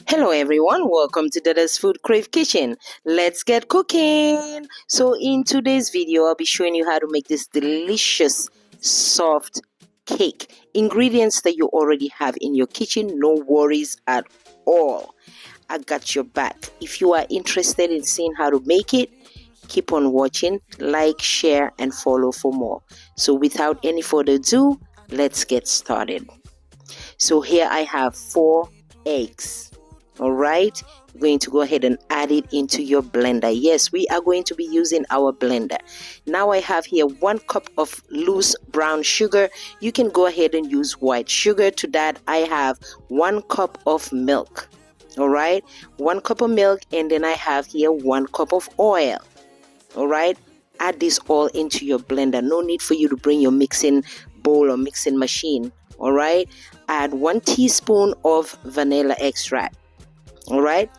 Hello everyone, welcome to Dada's FoodCrave kitchen. Let's get cooking. So in today's video, I'll be showing you how to make this delicious soft cake. Ingredients that you already have in your kitchen, no worries at all. I got your back. If you are interested in seeing how to make it, keep on watching, like, share and follow for more. So without any further ado, let's get started. So here I have 4 eggs. All right, we're going to go ahead and add it into your blender. Yes, we are going to be using our blender. Now I have here 1 cup of loose brown sugar. You can go ahead and use white sugar. To that I have 1 cup of milk. All right, 1 cup of milk, and then I have here 1 cup of oil. All right, add this all into your blender. No need for you to bring your mixing bowl or mixing machine. All right, add 1 teaspoon of vanilla extract. All right,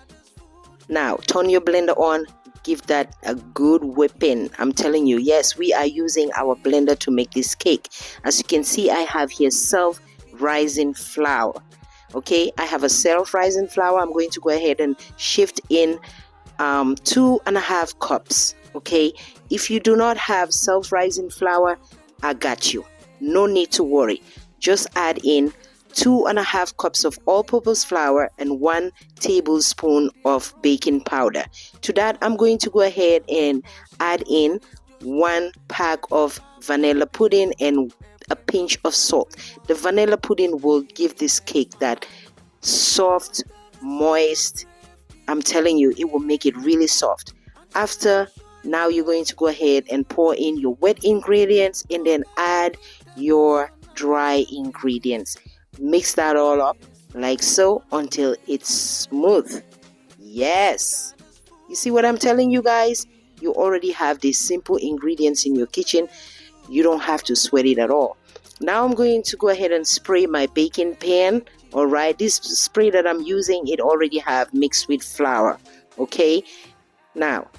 now turn your blender on, give that a good whipping. I'm telling you, yes, we are using our blender to make this cake. As you can see, I have here self-rising flour. Okay, I have a self-rising flour. I'm going to go ahead and shift in 2.5 cups. Okay, if you do not have self-rising flour, I got you. No need to worry. Just add in 2.5 cups of all-purpose flour and 1 tablespoon of baking powder. To that, I'm going to go ahead and add in 1 pack of vanilla pudding and a pinch of salt. The vanilla pudding will give this cake that soft, moist. I'm telling you, it will make it really soft. Now you're going to go ahead and pour in your wet ingredients and then add your dry ingredients. Mix that all up like so until it's smooth. Yes, you see what I'm telling you guys? You already have these simple ingredients in your kitchen. You don't have to sweat it at all. Now I'm going to go ahead and spray my baking pan. All right, this spray that I'm using, it already have mixed with flour. Okay, now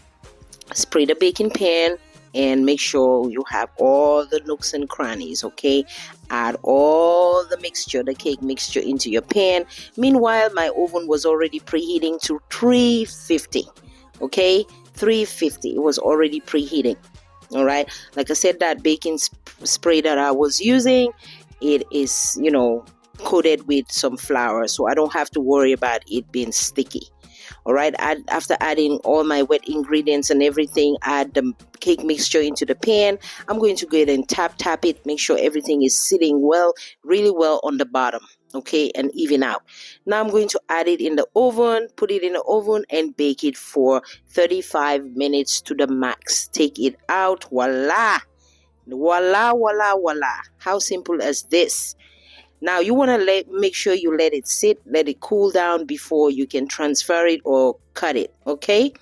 spray the baking pan and make sure you have all the nooks and crannies. Okay, add all the mixture, the cake mixture, into your pan. Meanwhile, my oven was already preheating to 350. Okay, 350. It was already preheating. All right, like I said, that baking spray that I was using, it is, coated with some flour, so I don't have to worry about it being sticky. All right, after adding all my wet ingredients and everything, add the cake mixture into the pan. I'm going to go ahead and tap it, make sure everything is sitting well, really well on the bottom, okay, and even out. Now I'm going to add it in the oven, put it in the oven and bake it for 35 minutes to the max. Take it out, voila, voila, voila, voila. How simple as this. Now you want to make sure you let it sit, let it cool down before you can transfer it or cut it. Okay,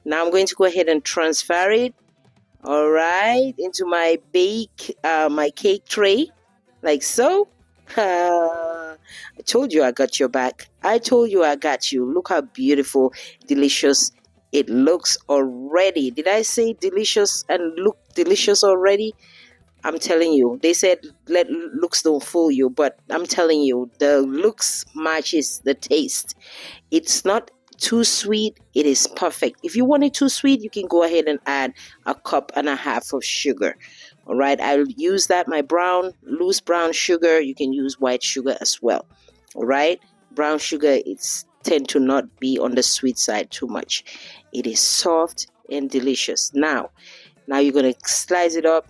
now I'm going to go ahead and transfer it, all right, into my my cake tray like so. I told you I got your back. I told you I got you. Look how beautiful, delicious it looks already. Did I say delicious and look delicious already? I'm telling you, they said let looks don't fool you, but I'm telling you, the looks matches the taste. It's not too sweet, it is perfect. If you want it too sweet, you can go ahead and add 1.5 cups of sugar. All right, I'll use that, my loose brown sugar. You can use white sugar as well. All right, brown sugar, it's tend to not be on the sweet side too much. It is soft and delicious. Now you're gonna slice it up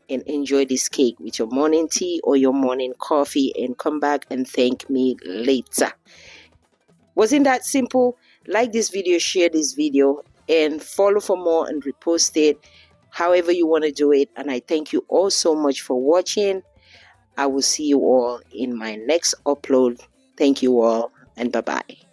and enjoy this cake with your morning tea or your morning coffee, and come back and thank me later. Wasn't that simple? Like this video, share this video, and follow for more and repost it, however you want to do it. And I thank you all so much for watching. I will see you all in my next upload. Thank you all, and bye-bye.